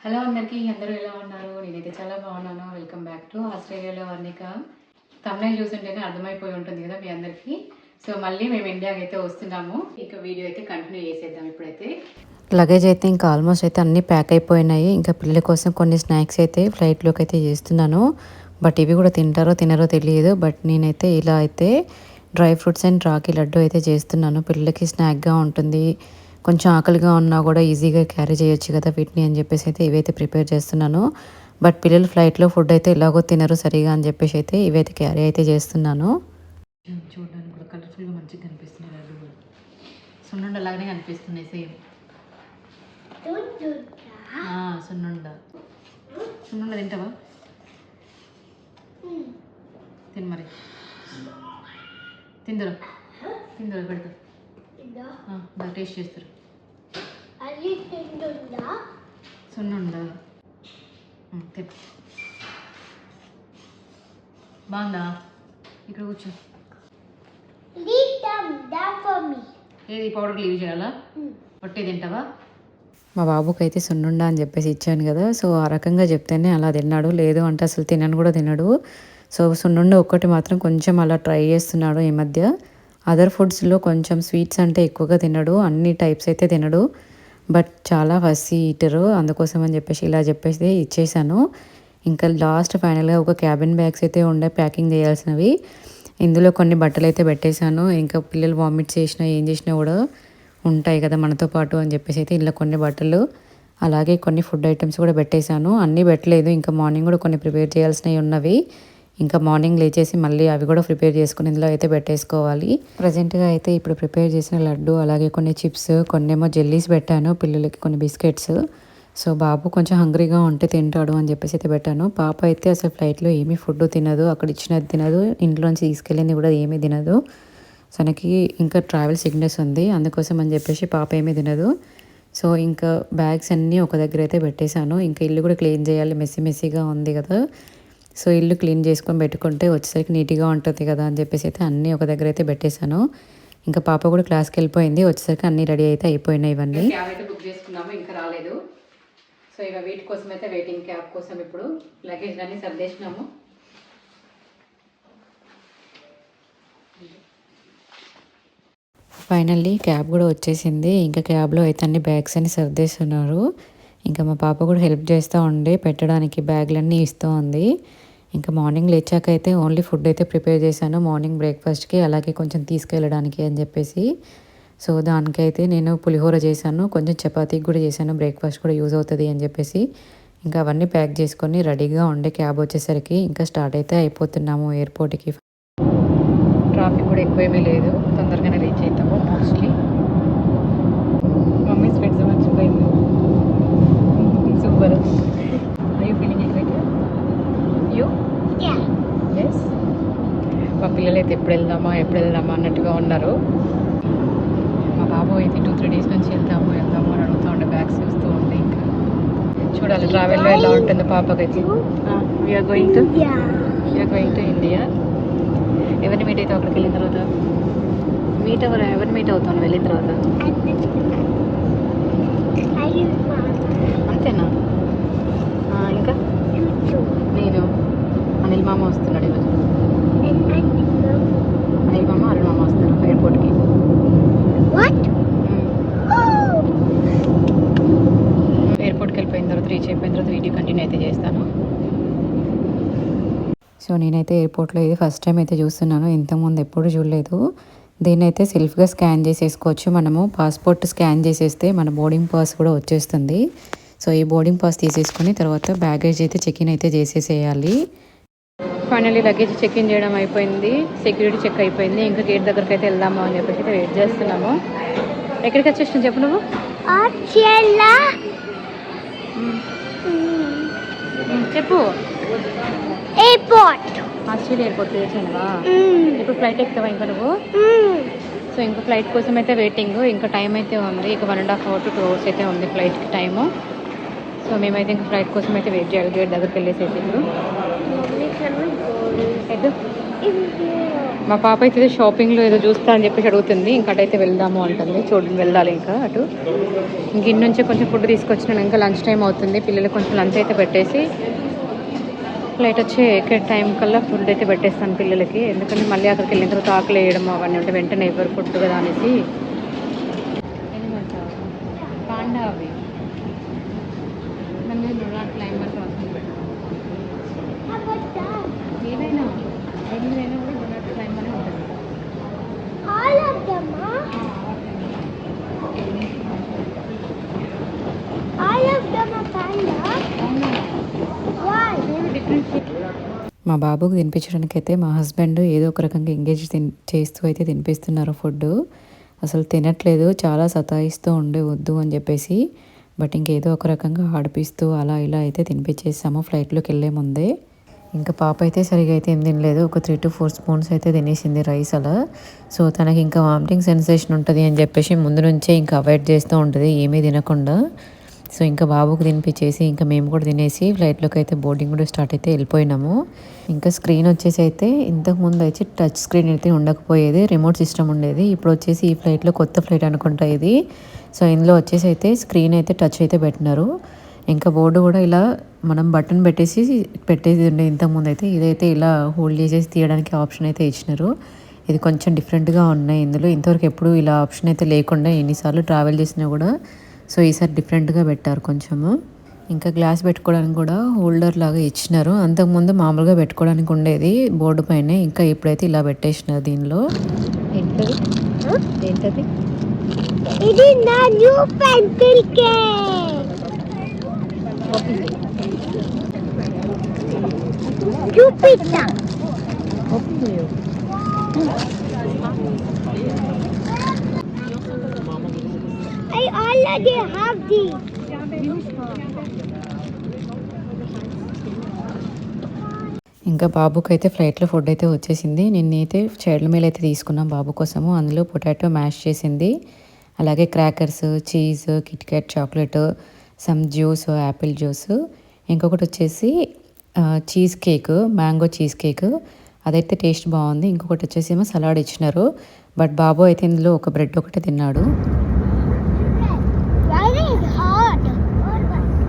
Hello అందరికీ అందరూ ఎలా ఉన్నారు? నేనైతే చాలా బాగున్నాను. వెల్కమ్ బ్యాక్ టు ఆస్ట్రేలియాలో వర్ణిక. థంబ్నెయిల్ చూస్తుంటేనే అర్థమైపోయి ఉంటుంది కదా మీ అందరికీ. సో మళ్ళీ మేము ఇండియాకి అయితే వస్తున్నాము. ఇక వీడియో అయితే కంటిన్యూ చేసేద్దాం ఇప్పుడైతే. లగేజ్ అయితే ఇంకా ఆల్మోస్ట్ అయితే అన్నీ ప్యాక్ అయిపోయినాయి. ఇంకా పిల్లల కోసం కొన్ని స్నాక్స్ అయితే ఫ్లైట్లోకి అయితే చేస్తున్నాను. బట్ ఇవి కూడా తింటారో తినరో తెలియదు. బట్ నేనైతే ఇలా అయితే డ్రై ఫ్రూట్స్ అండ్ రాగి లడ్డు అయితే చేస్తున్నాను. పిల్లలకి స్నాక్గా ఉంటుంది. కొంచెం ఆకలిగా ఉన్నా కూడా ఈజీగా క్యారీ చేయొచ్చు కదా వీటిని అని చెప్పేసి అయితే ఇవైతే ప్రిపేర్ చేస్తున్నాను. బట్ పిల్లలు ఫ్లైట్లో ఫుడ్ అయితే ఎలాగో తినరు సరిగా అని చెప్పేసి అయితే ఇవైతే క్యారీ అయితే చేస్తున్నాను. చూడడానికి కూడా కలర్ఫుల్గా మంచిగా కనిపిస్తున్నాయి లడ్డు కూడా. సున్నుండ లాగానే కనిపిస్తున్నాయి సేమ్. సున్నుండ సున్నుండ తింటావా? తిని మరి తిందరు పెడతారు దాన్ని టేస్ట్ చేస్తారు. సున్నుండ తిను. బాగుందా? ఇక్కడ కూర్చో. ఏది పౌడర్ లీవ్ చేయాలా? పట్టే తింటావా? మా బాబుకి అయితే సున్నుండ అని చెప్పేసి ఇచ్చాను కదా, సో ఆ రకంగా చెప్తేనే అలా తిన్నాడు. లేదు అంటే అసలు తినను కూడా తినడు. సో సున్నుండ ఒక్కటి మాత్రం కొంచెం అలా ట్రై చేస్తున్నాడు ఈ మధ్య. అదర్ ఫుడ్స్లో కొంచెం స్వీట్స్ అంటే ఎక్కువగా తినడు, అన్ని టైప్స్ అయితే తినడు. బట్ చాలా ఫస్సీ ఈటరు, అందుకోసం అని చెప్పేసి ఇలా చెప్పేసి ఇచ్చేసాను. ఇంకా లాస్ట్ ఫైనల్గా ఒక క్యాబిన్ బ్యాగ్స్ అయితే ఉండే ప్యాకింగ్ చేయాల్సినవి. ఇందులో కొన్ని బట్టలు అయితే పెట్టేశాను. ఇంకా పిల్లలు వామిట్ చేసినా ఏం చేసినా కూడా ఉంటాయి కదా మనతో పాటు అని చెప్పేసి అయితే ఇలా కొన్ని బట్టలు, అలాగే కొన్ని ఫుడ్ ఐటమ్స్ కూడా పెట్టేశాను. అన్నీ పెట్టలేదు, ఇంకా మార్నింగ్ కూడా కొన్ని ప్రిపేర్ చేయాల్సినవి ఉన్నవి. ఇంకా మార్నింగ్ లేచేసి మళ్ళీ అవి కూడా ప్రిపేర్ చేసుకుని ఇందులో అయితే పెట్టేసుకోవాలి. ప్రజెంట్గా అయితే ఇప్పుడు ప్రిపేర్ చేసిన లడ్డు, అలాగే కొన్ని చిప్స్, కొన్నేమో జెల్లీస్ పెట్టాను పిల్లలకి, కొన్ని బిస్కెట్స్. సో బాబు కొంచెం హంగ్రీగా ఉంటే తింటాడు అని చెప్పేసి అయితే పెట్టాను. పాప అయితే అసలు ఫ్లైట్లో ఏమీ ఫుడ్ తినదు, అక్కడ ఇచ్చినది తినదు, ఇంట్లోంచి తీసుకెళ్ళింది కూడా ఏమీ తినదు. తనకి ఇంకా ట్రావెల్ సిక్నెస్ ఉంది, అందుకోసం అని చెప్పేసి పాప ఏమీ తినదు. సో ఇంకా బ్యాగ్స్ అన్నీ ఒక దగ్గర అయితే పెట్టేశాను. ఇంకా ఇల్లు కూడా క్లీన్ చేయాలి, మెస్సీగా ఉంది కదా. సో ఇల్లు క్లీన్ చేసుకొని పెట్టుకుంటే వచ్చేసరికి నీట్గా ఉంటుంది కదా అని చెప్పేసి అయితే అన్నీ ఒక దగ్గర అయితే పెట్టేశాను. ఇంకా పాప కూడా క్లాస్కి వెళ్ళిపోయింది, వచ్చేసరికి అన్నీ రెడీ అయితే అయిపోయినాయి. ఇవన్నీ క్యాబ్ అయితే బుక్ చేసుకున్నాము, ఇంకా రాలేదు. సో ఇక వీటి కోసం అయితే వెయిటింగ్, క్యాబ్ కోసం. ఇప్పుడు లగేజ్ అన్నీ సర్దేసినాము. ఫైనల్లీ క్యాబ్ కూడా వచ్చేసింది. ఇంకా క్యాబ్లో అయితే అన్ని బ్యాగ్స్ అన్ని సర్దేస్తున్నారు. ఇంకా మా పాప కూడా హెల్ప్ చేస్తూ ఉండి పెట్టడానికి బ్యాగ్లన్నీ ఇస్తూ ఉంది. ఇంకా మార్నింగ్ లేచాక అయితే ఓన్లీ ఫుడ్ అయితే ప్రిపేర్ చేశాను మార్నింగ్ బ్రేక్ఫాస్ట్కి, అలాగే కొంచెం తీసుకెళ్ళడానికి అని చెప్పేసి. సో దానికైతే నేను పులిహోర చేశాను, కొంచెం చపాతీకి కూడా చేశాను, బ్రేక్ఫాస్ట్ కూడా యూజ్ అవుతుంది అని చెప్పేసి. ఇంకా అవన్నీ ప్యాక్ చేసుకొని రెడీగా ఉండే క్యాబ్ వచ్చేసరికి ఇంకా స్టార్ట్ అయితే అయిపోతున్నాము ఎయిర్పోర్ట్కి. ట్రాఫిక్ కూడా ఎక్కువేమీ లేదు, తొందరగానే రీచ్ అవుతాము మోస్ట్లీ. మమ్మీ స్పెట్స్ మర్చిపోయింది. Super. Are you feeling excited? You? Yes. మా పిల్లలు అయితే ఎప్పుడు వెళ్దామా అన్నట్టుగా ఉన్నారు. మా బాబు అయితే 2-3 days నుంచి వెళ్దాము అని అడుగుతూ ఉండే, బ్యాగ్స్ చూస్తూ ఉండే. ఇంకా చూడాలి ట్రావెల్లో ఎలా ఉంటుందో పాపకైతే. We're going to India. ఎవరిని మీట్ అవుతావు అక్కడికి వెళ్ళిన తర్వాత? ఎవరిని మీట్ అవుతాను వెళ్ళిన తర్వాత? అంతేనా? ఇంకా నేను అనిల్ మామ వస్తున్నాడు ఈరోజు. అనిల్ మామ, అరుణ్ మామ వస్తారు ఎయిర్పోర్ట్కి. ఎయిర్పోర్ట్కి వెళ్ళిపోయిన తర్వాత, రీచ్ అయిపోయిన తర్వాత వీడియో కంటిన్యూ అయితే చేస్తాను. సో నేనైతే ఎయిర్పోర్ట్లో ఇది ఫస్ట్ టైం అయితే చూస్తున్నాను, ఇంతకుముందు ఎప్పుడు చూడలేదు. దీన్ని అయితే సెల్ఫ్గా స్కాన్ చేసేసుకోవచ్చు. మనము పాస్పోర్ట్ స్కాన్ చేసేస్తే మన బోర్డింగ్ పాస్ కూడా వచ్చేస్తుంది. సో ఈ బోర్డింగ్ పాస్ తీసేసుకుని తర్వాత బ్యాగేజ్ అయితే చెక్-ఇన్ అయితే చేసేసేయాలి. ఫైనల్లీ లగేజ్ చెక్-ఇన్ చేయడం అయిపోయింది, సెక్యూరిటీ చెక్ అయిపోయింది. ఇంకా గేట్ దగ్గరికి అయితే వెళ్దాము అని చెప్పేసి అయితే వెయిట్ చేస్తున్నాము. ఎక్కడికి వచ్చేసిన చెప్పు నువ్వు? చెప్పు. ఆస్ట్రేలియా ఎయిర్పోర్ట్ వచ్చానువా? ఇప్పుడు ఫ్లైట్ ఎక్కుతావా ఇంకా నువ్వు? సో ఇంకా ఫ్లైట్ కోసం అయితే వెయిటింగ్. ఇంకా టైం అయితే ఉంది, ఇక 1.5 hours to 2 hours అయితే ఉంది ఫ్లైట్కి టైము. సో మేమైతే ఇంకా ఫ్లైట్ కోసం అయితే వెయిట్ చేయాలి గేట్ దగ్గరికి వెళ్ళేసి. అయితే ఇప్పుడు మా పాప అయితే షాపింగ్లో ఏదో చూస్తా అని చెప్పేసి అడుగుతుంది. ఇంకా అటైతే వెళ్దాము అంటుంది. చూడండి, వెళ్ళాలి ఇంకా అటు. ఇంక ఇన్ని నుంచే కొంచెం ఫుడ్ తీసుకొచ్చినాను. ఇంకా లంచ్ టైం అవుతుంది. పిల్లలకు కొంచెం లంచ్ అయితే పెట్టేసి ఫ్లైట్ వచ్చే టైం కల్లా ఫుడ్ అయితే పెట్టేస్తాను పిల్లలకి. ఎందుకంటే మళ్ళీ అక్కడికి వెళ్ళిన తర్వాత ఆకలి వేయడం అవన్నీ ఉంటే వెంటనే ఎవరు ఫుడ్ కదా అనేసి. పాండా అవి క్లైమేట్ ఏదైనా ఏదైనా కూడా క్లైమేట్ ఉంటుంది. మా బాబుకు తినిపించడానికి అయితే మా హస్బెండ్ ఏదో ఒక రకంగా ఎంగేజ్ చేస్తూ అయితే తినిపిస్తున్నారు ఫుడ్. అసలు తినట్లేదు, చాలా సతాయిస్తూ ఉండే వద్దు అని చెప్పేసి. బట్ ఇంకేదో ఒక రకంగా ఆడిపిస్తూ అలా ఇలా అయితే తినిపించేసాము ఫ్లైట్లోకి వెళ్ళే ముందే. ఇంకా పాప అయితే సరిగా అయితే ఏం తినలేదు. ఒక 3 to 4 స్పూన్స్ అయితే తినేసింది రైస్ అలా. సో తనకి ఇంకా వామిటింగ్ సెన్సేషన్ ఉంటుంది అని చెప్పేసి ముందు నుంచే ఇంకా అవాయిడ్ చేస్తూ ఉంటుంది ఏమీ తినకుండా. సో ఇంకా బాబుకు తినిపించేసి ఇంకా మేము కూడా తినేసి ఫ్లైట్లోకి అయితే బోర్డింగ్ కూడా స్టార్ట్ అయితే వెళ్ళిపోయినాము. ఇంకా స్క్రీన్ వచ్చేసి అయితే ఇంతకుముందు అయితే టచ్ స్క్రీన్ అయితే ఉండకపోయేది, రిమోట్ సిస్టమ్ ఉండేది. ఇప్పుడు వచ్చేసి ఈ ఫ్లైట్లో కొత్త ఫ్లైట్ అనుకుంటా ఇది. సో ఇందులో వచ్చేసి అయితే స్క్రీన్ అయితే టచ్ అయితే పెట్టినారు. ఇంకా బోర్డు కూడా ఇలా మనం బటన్ పెట్టేది ఉండే ఇంతకుముందు అయితే. ఇదైతే ఇలా హోల్డ్ చేసేసి తీయడానికి ఆప్షన్ అయితే ఇచ్చినారు. ఇది కొంచెం డిఫరెంట్గా ఉన్నాయి ఇందులో. ఇంతవరకు ఎప్పుడు ఇలా ఆప్షన్ అయితే లేకుండా ఎన్నిసార్లు ట్రావెల్ చేసినా కూడా. సో ఈసారి డిఫరెంట్గా పెట్టారు కొంచెము. ఇంకా గ్లాస్ పెట్టుకోవడానికి కూడా హోల్డర్ లాగా ఇచ్చినారు. అంతకుముందు మామూలుగా పెట్టుకోవడానికి ఉండేది బోర్డు పైన. ఇంకా ఇప్పుడైతే ఇలా పెట్టేసినారు దీనిలో. ఏంటది? ఇది నా new pencil case. Jupiter. I already have these. ఇంకా బాబుకి అయితే ఫ్లైట్లో ఫుడ్ అయితే వచ్చేసింది. నిన్నైతే చైల్డ్ మీల్ అయితే తీసుకున్నాం బాబు కోసము. అందులో పొటాటో మ్యాష్ చేసింది, అలాగే crackers, cheese, Kit Kat chocolate, some juice, Apple juice, ఇంకొకటి వచ్చేసి cheese cake, mango cheese cake. అదైతే టేస్ట్ బాగుంది. ఇంకొకటి వచ్చేసి ఏమో సలాడ్ ఇచ్చినారు. బట్ బాబు అయితే ఇందులో ఒక బ్రెడ్ ఒకటే తిన్నాడు.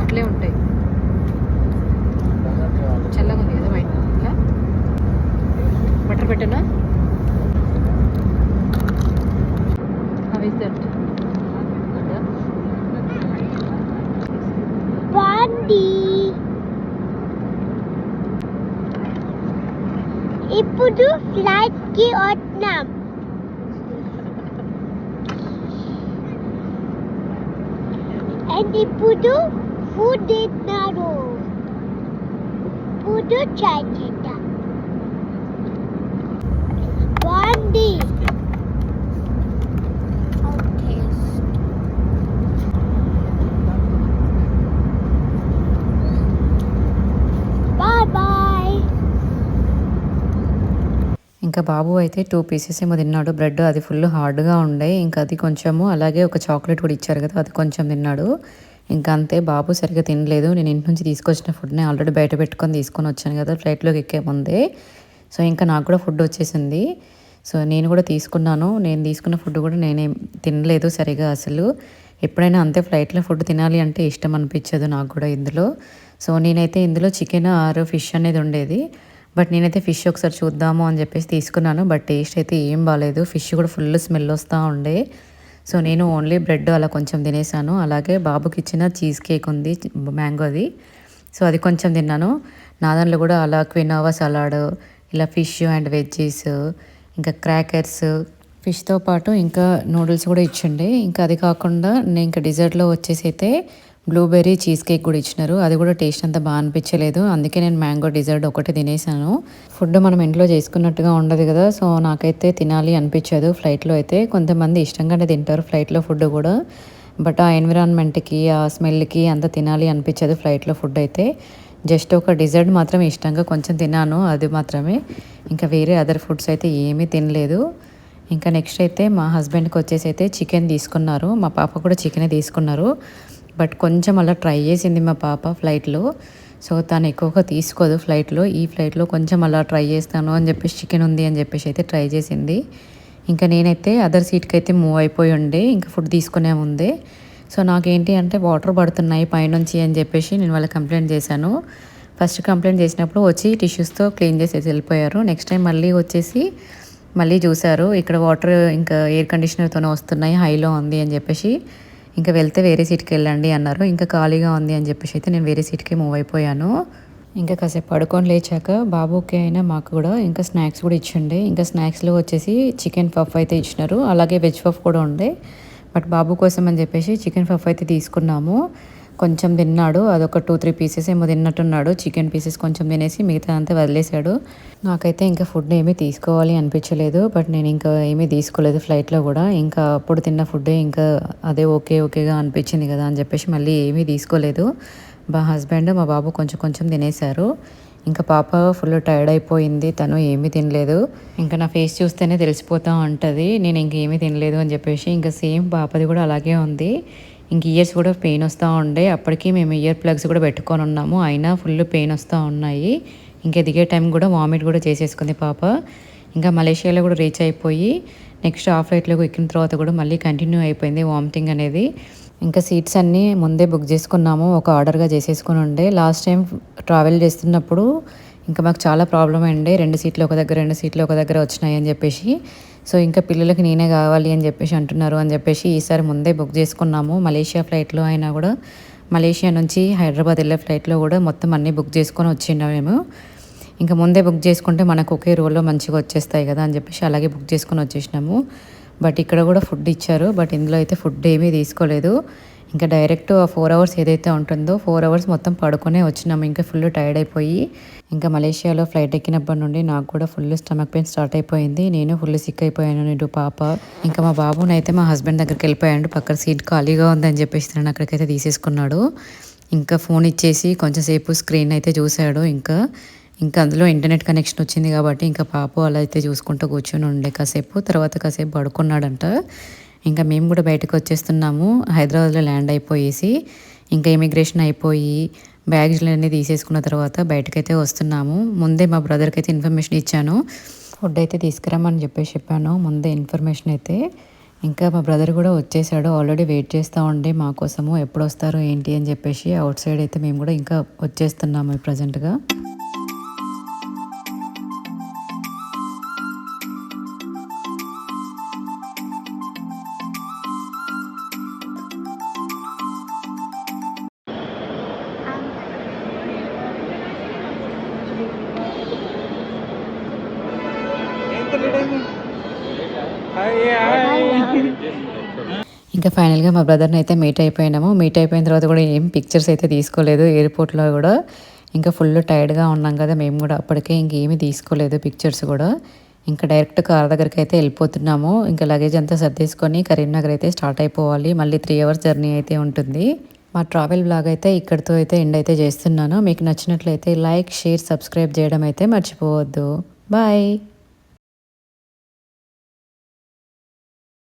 అట్లే ఉంటాయి. చల్లగా ఉంది కదా వైట్. బటర్ పెట్టనా? How is that? Bandi. ఇప్పుడు ఫ్లైట్ కి వస్తున్నాం. అండ్ ఇప్పుడు ఫుడ్ తిన్నారు. ఇప్పుడు చాయ్ చేద్దాం. బాండి. Bye bye. ఇంకా బాబు అయితే 2 పీసెస్ ఏమో తిన్నాడు బ్రెడ్. అది ఫుల్ హార్డ్గా ఉండే. ఇంకా అది కొంచెము, అలాగే ఒక చాక్లెట్ కూడా ఇచ్చారు కదా, అది కొంచెం తిన్నాడు. ఇంకా అంతే, బాబు సరిగ్గా తినలేదు. నేను ఇంటి నుంచి తీసుకొచ్చిన ఫుడ్ని ఆల్రెడీ బయట పెట్టుకొని తీసుకొని వచ్చాను కదా ఫ్లైట్లోకి ఎక్కే ముందే. సో ఇంకా నాకు కూడా ఫుడ్ వచ్చేసింది. సో నేను కూడా తీసుకున్నాను. నేను తీసుకున్న ఫుడ్ కూడా నేనేం తినలేదు సరిగా అసలు. ఎప్పుడైనా అంతే, ఫ్లైట్లో ఫుడ్ తినాలి అంటే ఇష్టం అనిపించదు నాకు కూడా ఇందులో. సో నేనైతే ఇందులో చికెన్ ఆర్ ఫిష్ అనేది ఉండేది. బట్ నేనైతే ఫిష్ ఒకసారి చూద్దాము అని చెప్పేసి తీసుకున్నాను. బట్ టేస్ట్ అయితే ఏం బాగాలేదు. ఫిష్ కూడా ఫుల్ స్మెల్ వస్తూ ఉండే. సో నేను ఓన్లీ బ్రెడ్ అలా కొంచెం తినేసాను. అలాగే బాబుకి ఇచ్చిన చీజ్ కేక్ ఉంది, మ్యాంగోది. సో అది కొంచెం తిన్నాను. నా దాంట్లో కూడా అలా క్వినోవా సలాడ్, ఇలా ఫిష్ అండ్ వెజ్జీస్, ఇంకా క్రాకర్స్, ఫిష్తో పాటు ఇంకా నూడిల్స్ కూడా ఇచ్చిండే. ఇంకా అది కాకుండా నేను ఇంకా డిజర్ట్లో వచ్చేసి అయితే బ్లూబెర్రీ చీజ్ కేక్ కూడా ఇచ్చినారు. అది కూడా టేస్ట్ అంత బాగా అనిపించలేదు. అందుకే నేను మ్యాంగో డిజర్ట్ ఒకటి తినేసాను. ఫుడ్ మనం ఇంట్లో చేసుకున్నట్టుగా ఉండదు కదా. సో నాకైతే తినాలి అనిపించదు ఫ్లైట్లో అయితే. కొంతమంది ఇష్టంగానే తింటారు ఫ్లైట్లో ఫుడ్ కూడా. బట్ ఆ ఎన్విరాన్మెంట్కి, ఆ స్మెల్కి అంత తినాలి అనిపించదు ఫ్లైట్లో ఫుడ్ అయితే. జస్ట్ ఒక డిజర్ట్ మాత్రం ఇష్టంగా కొంచెం తిన్నాను, అది మాత్రమే. ఇంకా వేరే అదర్ ఫుడ్స్ అయితే ఏమీ తినలేదు. ఇంకా నెక్స్ట్ అయితే మా హస్బెండ్కి వచ్చేసి అయితే చికెన్ తీసుకున్నారు. మా పాప కూడా చికెనే తీసుకున్నారు. బట్ కొంచెం అలా ట్రై చేసింది మా పాప ఫ్లైట్లో. సో తను ఎక్కువగా తీసుకోదు ఫ్లైట్లో. ఈ ఫ్లైట్లో కొంచెం అలా ట్రై చేస్తాను అని చెప్పేసి చికెన్ ఉంది అని చెప్పేసి అయితే ట్రై చేసింది. ఇంకా నేనైతే అదర్ సీట్కి అయితే మూవ్ అయిపోయి ఉండే ఇంకా ఫుడ్ తీసుకునే ముందే. సో నాకేంటి అంటే వాటర్ పడుతున్నాయి పైనుంచి అని చెప్పేసి నేను వాళ్ళకి కంప్లైంట్ చేశాను. ఫస్ట్ కంప్లైంట్ చేసినప్పుడు వచ్చి టిష్యూస్తో క్లీన్ చేసేసి వెళ్ళిపోయారు. నెక్స్ట్ టైం మళ్ళీ వచ్చేసి మళ్ళీ చూశారు ఇక్కడ వాటర్ ఇంకా ఎయిర్ కండిషనర్తోనే వస్తున్నాయి, హైలో ఉంది అని చెప్పేసి ఇంకా వెళ్తే వేరే సీట్కి వెళ్ళండి అన్నారు. ఇంకా ఖాళీగా ఉంది అని చెప్పేసి అయితే నేను వేరే సీట్కి మూవ్ అయిపోయాను. ఇంకా కాసేపు పడుకొని లేచాక బాబుకి అయినా మాకు కూడా ఇంకా స్నాక్స్ కూడా ఇచ్చిండే. ఇంకా స్నాక్స్లో వచ్చేసి చికెన్ పఫ్ అయితే ఇచ్చినారు, అలాగే వెజ్ పఫ్ కూడా ఉండే. బట్ బాబు కోసం అని చెప్పేసి చికెన్ పఫ్ అయితే తీసుకున్నాము. కొంచెం తిన్నాడు, అదొక 2-3 పీసెస్ ఏమో తిన్నట్టున్నాడు. చికెన్ పీసెస్ కొంచెం తినేసి మిగతా అంతా వదిలేశాడు. నాకైతే ఇంకా ఫుడ్ ఏమీ తీసుకోవాలి అనిపించలేదు. బట్ నేను ఇంకా ఏమీ తీసుకోలేదు ఫ్లైట్లో కూడా. ఇంకా అప్పుడు తిన్న ఫుడ్డే ఇంకా అదే ఓకేగా అనిపించింది కదా అని చెప్పేసి మళ్ళీ ఏమీ తీసుకోలేదు. మా హస్బెండ్ మా బాబు కొంచెం కొంచెం తినేశారు. ఇంకా పాప ఫుల్ టైర్డ్ అయిపోయింది, తను ఏమీ తినలేదు. ఇంకా నా ఫేస్ చూస్తేనే తెలిసిపోతూ ఉంటుంది నేను ఇంకేమీ తినలేదు అని చెప్పేసి. ఇంకా సేమ్ పాపది కూడా అలాగే ఉంది. ఇంక ఇయర్స్ కూడా పెయిన్ వస్తూ ఉండే. అప్పటికి మేము ఇయర్ ప్లగ్స్ కూడా పెట్టుకొని ఉన్నాము, అయినా ఫుల్ పెయిన్ వస్తూ ఉన్నాయి. ఇంకా దిగే టైం కూడా వామిట్ కూడా చేసేసుకుంది పాప. ఇంకా మలేషియాలో కూడా రీచ్ అయిపోయి నెక్స్ట్ ఆ ఫ్లైట్లో ఎక్కిన తర్వాత కూడా మళ్ళీ కంటిన్యూ అయిపోయింది వామిటింగ్ అనేది. ఇంకా సీట్స్ అన్నీ ముందే బుక్ చేసుకున్నాము, ఒక ఆర్డర్గా చేసేసుకుని ఉండే. లాస్ట్ టైం ట్రావెల్ చేస్తున్నప్పుడు ఇంకా మాకు చాలా ప్రాబ్లం అయింది, 2 సీట్లు ఒక దగ్గర వచ్చినాయి అని చెప్పేసి. సో ఇంకా పిల్లలకి నేనే కావాలి అని చెప్పేసి అంటున్నారు అని చెప్పేసి ఈసారి ముందే బుక్ చేసుకున్నాము. మలేషియా ఫ్లైట్లో అయినా కూడా మలేషియా నుంచి హైదరాబాద్ వెళ్ళే ఫ్లైట్లో కూడా మొత్తం అన్నీ బుక్ చేసుకొని వచ్చిండాము మేము. ఇంకా ముందే బుక్ చేసుకుంటే మనకు ఒకే రోల్లో మంచిగా వచ్చేస్తాయి కదా అని చెప్పేసి అలాగే బుక్ చేసుకొని వచ్చేసినాము. బట్ ఇక్కడ కూడా ఫుడ్ ఇచ్చారు, బట్ ఇందులో అయితే ఫుడ్ ఏమీ తీసుకోలేదు. ఇంకా డైరెక్ట్ ఆ 4 అవర్స్ ఏదైతే ఉంటుందో 4 అవర్స్ మొత్తం పడుకొనే వచ్చినాము. ఇంకా ఫుల్ టైర్డ్ అయిపోయి ఇంకా మలేషియాలో ఫ్లైట్ ఎక్కినప్పటి నుండి నాకు కూడా ఫుల్ స్టమక్ పెయిన్ స్టార్ట్ అయిపోయింది. నేను ఫుల్ సిక్ అయిపోయాను, నేను పాప. ఇంకా మా బాబునైతే మా హస్బెండ్ దగ్గరికి వెళ్ళిపోయాడు. పక్కన సీట్ ఖాళీగా ఉందని చెప్పేసి తను అక్కడికైతే తీసేసుకున్నాడు. ఇంకా ఫోన్ ఇచ్చేసి కొంచెంసేపు స్క్రీన్ అయితే చూశాడు. ఇంకా అందులో ఇంటర్నెట్ కనెక్షన్ వచ్చింది కాబట్టి ఇంకా పాప అలా అయితే చూసుకుంటూ కూర్చొని ఉండే తర్వాత కాసేపు పడుకున్నాడంట. ఇంకా మేము కూడా బయటకు వచ్చేస్తున్నాము, హైదరాబాద్లో ల్యాండ్ అయిపోయేసి. ఇంకా ఇమిగ్రేషన్ అయిపోయి బ్యాగ్స్లన్నీ తీసేసుకున్న తర్వాత బయటకైతే వస్తున్నాము. ముందే మా బ్రదర్కి అయితే ఇన్ఫర్మేషన్ ఇచ్చాను, ఫుడ్ అయితే తీసుకురమ్మని చెప్పాను ముందే ఇన్ఫర్మేషన్ అయితే. ఇంకా మా బ్రదర్ కూడా వచ్చేసాడు, ఆల్రెడీ వెయిట్ చేస్తూ ఉండే మా కోసము, ఎప్పుడు వస్తారు ఏంటి అని చెప్పేసి. అవుట్ సైడ్ అయితే మేము కూడా ఇంకా వచ్చేస్తున్నాము ప్రజెంట్గా. ఇంకా ఫైనల్గా మా బ్రదర్ని అయితే మీట్ అయిపోయినాము. మీట్ అయిపోయిన తర్వాత కూడా ఏం పిక్చర్స్ అయితే తీసుకోలేదు ఎయిర్పోర్ట్లో కూడా. ఇంకా ఫుల్ టైర్డ్గా ఉన్నాం కదా మేము కూడా, అప్పటికే ఇంకేమీ తీసుకోలేదు పిక్చర్స్ కూడా. ఇంకా డైరెక్ట్ కార్ దగ్గరికి అయితే వెళ్ళిపోతున్నాము. ఇంకా లగేజ్ అంతా సర్దేసుకొని కరీంనగర్ అయితే స్టార్ట్ అయిపోవాలి. మళ్ళీ 3 అవర్స్ జర్నీ అయితే ఉంటుంది. మా ట్రావెల్ బ్లాగ్ అయితే ఇక్కడితో అయితే ఎండ్ అయితే చేస్తున్నాను. మీకు నచ్చినట్లయితే లైక్, షేర్, సబ్స్క్రైబ్ చేయడం అయితే మర్చిపోవద్దు. బాయ్.